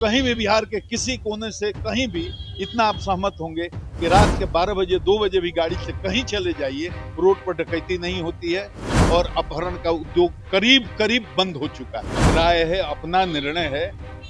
कहीं भी बिहार के किसी कोने से कहीं भी इतना आप सहमत होंगे कि रात के 12 बजे 2 बजे भी गाड़ी से कहीं चले जाइए, रोड पर डकैती नहीं होती है और अपहरण का उद्योग करीब करीब बंद हो चुका है। राय है, अपना निर्णय है,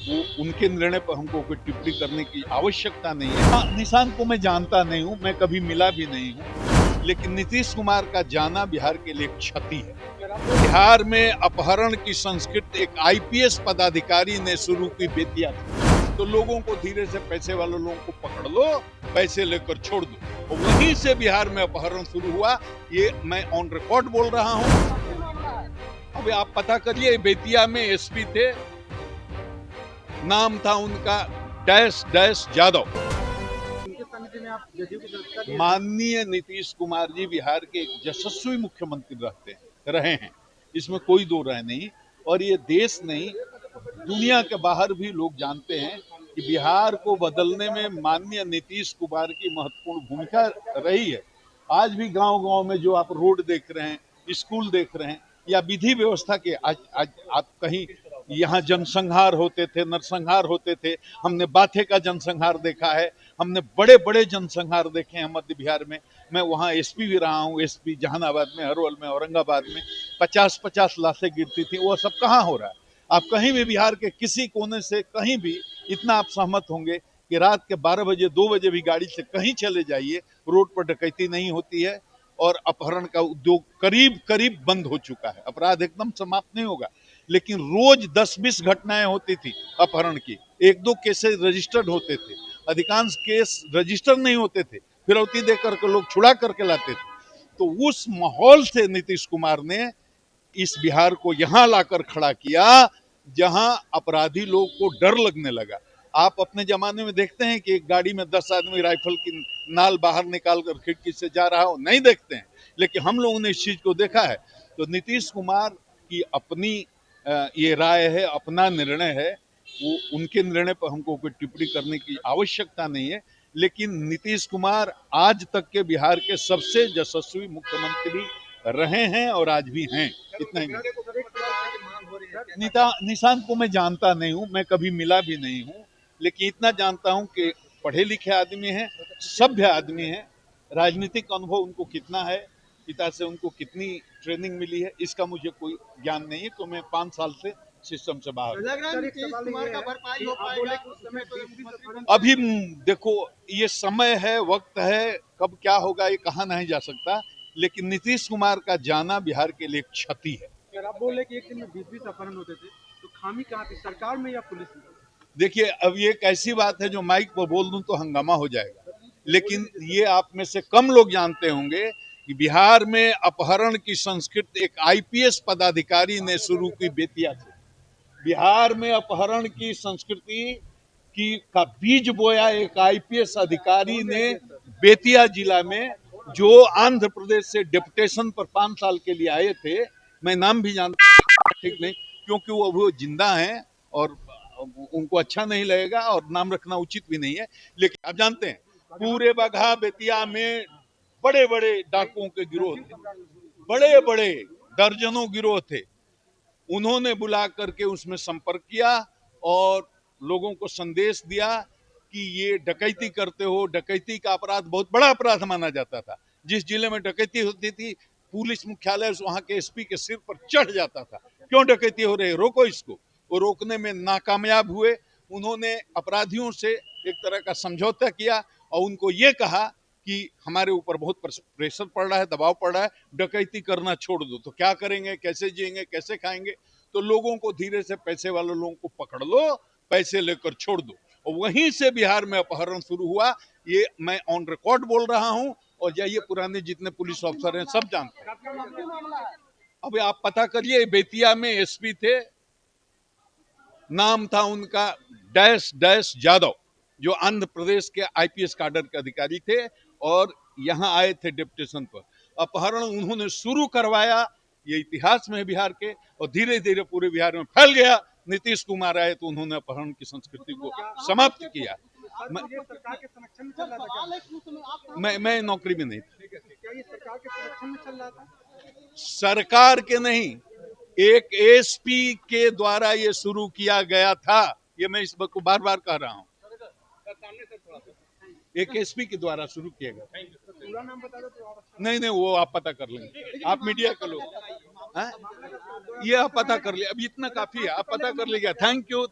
वो उनके निर्णय पर हमको कोई टिप्पणी करने की आवश्यकता नहीं है। हाँ, निशांत को मैं जानता नहीं हूँ, मैं कभी मिला भी नहीं हूँ, लेकिन नीतीश कुमार का जाना बिहार के लिए क्षति है। बिहार में अपहरण की संस्कृति एक आईपीएस पदाधिकारी ने शुरू की बेतिया से। तो लोगों को धीरे से पैसे वाले लोगों को पकड़ लो, पैसे लेकर छोड़ दो, और वहीं से बिहार में अपहरण शुरू हुआ। ये मैं ऑन रिकॉर्ड बोल रहा हूँ। अब आप पता करिए, बेतिया में एसपी थे, नाम था उनका डैश डैश यादव। माननीय नीतीश कुमार जी बिहार के एक यशस्वी मुख्यमंत्री रहे हैं, इसमें कोई दो राय नहीं। और ये देश नहीं, दुनिया के बाहर भी लोग जानते हैं कि बिहार को बदलने में माननीय नीतीश कुमार की महत्वपूर्ण भूमिका रही है। आज भी गांव गांव में जो आप रोड देख रहे हैं, स्कूल देख रहे हैं, या विधि व्यवस्था के आज आप कहीं यहाँ जनसंहार होते थे, नरसंहार होते थे, हमने बाथे का जनसंहार देखा है, हमने बड़े बड़े जनसंहार देखे हैं मध्य बिहार में। मैं वहाँ एसपी भी रहा हूँ, एसपी जहानाबाद में, हरवल में, औरंगाबाद में 50-50 लाशें गिरती थी। वो सब कहाँ हो रहा है? आप कहीं भी बिहार के किसी कोने से कहीं भी इतना आप सहमत होंगे कि रात के 12 बजे 2 बजे भी गाड़ी से कहीं चले जाइए, रोड पर डकैती नहीं होती है और अपहरण का उद्योग करीब करीब बंद हो चुका है। अपराध एकदम समाप्त नहीं होगा, लेकिन रोज 10-20 घटनाएं होती थी अपहरण की, 1-2 केसेस रजिस्टर्ड होते थे, अधिकांश केस रजिस्टर नहीं होते थे, फिरौती देकर के लोग छुड़ा करके लाते थे। तो उस माहौल से नीतीश कुमार ने इस बिहार को यहां लाकर खड़ा किया जहां अपराधी लोग को डर लगने लगा। आप अपने जमाने में देखते हैं कि एक गाड़ी में 10 आदमी राइफल की नाल बाहर निकाल कर खिड़की से जा रहा हो? नहीं देखते हैं, लेकिन हम लोगों ने इस चीज को देखा है। तो नीतीश कुमार की अपनी ये राय है, अपना निर्णय है, वो उनके निर्णय पर हमको कोई टिप्पणी करने की आवश्यकता नहीं है। लेकिन नीतीश कुमार आज तक के बिहार के सबसे यशस्वी मुख्यमंत्री रहे हैं और आज भी हैं। इतना ही। निशांत को मैं जानता नहीं हूँ, मैं कभी मिला भी नहीं हूँ, लेकिन इतना जानता हूँ कि पढ़े लिखे आदमी हैं, सभ्य आदमी हैं। राजनीतिक अनुभव उनको कितना है, पिता से उनको कितनी ट्रेनिंग मिली है, इसका मुझे कोई ज्ञान नहीं है। तो मैं 5 साल से सिस्टम से बाहर अभी देखो, ये समय है, वक्त है, कब क्या होगा ये कहा नहीं जा सकता, लेकिन नीतीश कुमार का जाना बिहार के लिए क्षति है। अगर आप बोल रहे कि एक दिन में 20-20 अपहरण होते थे, तो खामी कहाँ थी, सरकार में या पुलिस में? देखिए, अब ये एक ऐसी बात है जो माइक पर बोल दूं तो हंगामा हो जाएगा, लेकिन ये आप में से कम लोग जानते होंगे कि बिहार में अपहरण की संस्कृति एक आईपीएस पदाधिकारी ने शुरू की बेतिया से। बिहार में अपहरण की संस्कृति की का बीज बोया एक आईपीएस अधिकारी ने बेतिया जिला में, जो आंध्र प्रदेश से डेपुटेशन पर 5 साल के लिए आए थे। मैं नाम भी जानता, ठीक नहीं, क्योंकि वो जिंदा हैं और उनको अच्छा नहीं लगेगा और नाम रखना उचित भी नहीं है। लेकिन आप जानते हैं, पूरे बगहा बेतिया में बड़े बड़े डाकुओं के गिरोह थे, बड़े बड़े दर्जनों गिरोह थे। उन्होंने बुला करके उसमें संपर्क किया और लोगों को संदेश दिया कि ये डकैती करते हो। डकैती का अपराध बहुत बड़ा अपराध माना जाता था। जिस जिले में डकैती होती थी, पुलिस मुख्यालय वहां के एसपी के सिर पर चढ़ जाता था, क्यों डकैती हो रही है, रोको इसको। वो रोकने में नाकामयाब हुए। उन्होंने अपराधियों से एक तरह का समझौता किया और उनको ये कहा कि हमारे ऊपर बहुत प्रेशर पड़ रहा है, दबाव पड़ रहा है, डकैती करना छोड़ दो। तो क्या करेंगे, कैसे जिएंगे, कैसे खाएंगे? तो लोगों को धीरे से पैसे वाले लोगों को पकड़ लो, पैसे लेकर छोड़ दो, और वहीं से बिहार में अपहरण शुरू हुआ। ये मैं ऑन रिकॉर्ड बोल रहा हूं, और जाइए पुराने जितने पुलिस ऑफिसर हैं सब जानते हैं। अब आप पता करिए, बेतिया में एसपी थे, नाम था उनका डैश डैश यादव, जो आंध्र प्रदेश के आईपीएस कैडर के अधिकारी थे और यहाँ आए थे डेपुटेशन पर। अपहरण उन्होंने शुरू करवाया, ये इतिहास में बिहार के, और धीरे धीरे पूरे बिहार में फैल गया। नीतीश कुमार आए तो उन्होंने अपहरण की संस्कृति को समाप्त किया। सरकार के संरक्षण में चल रहा था? मैं नौकरी में नहीं था। क्या ये सरकार के संरक्षण में चल रहा था? सरकार के नहीं, एक एसपी के द्वारा ये शुरू किया गया था। ये मैं इस बात को बार बार कह रहा हूँ। एक एसपी के द्वारा शुरू किया गया। पूरा नाम बता दो तो और अच्छा। नहीं नहीं, वो आप पता कर लेंगे, आप मीडिया के लोग हैं, ये आप पता कर ले, अब इतना काफी है, आप पता कर लीजिए। Thank you.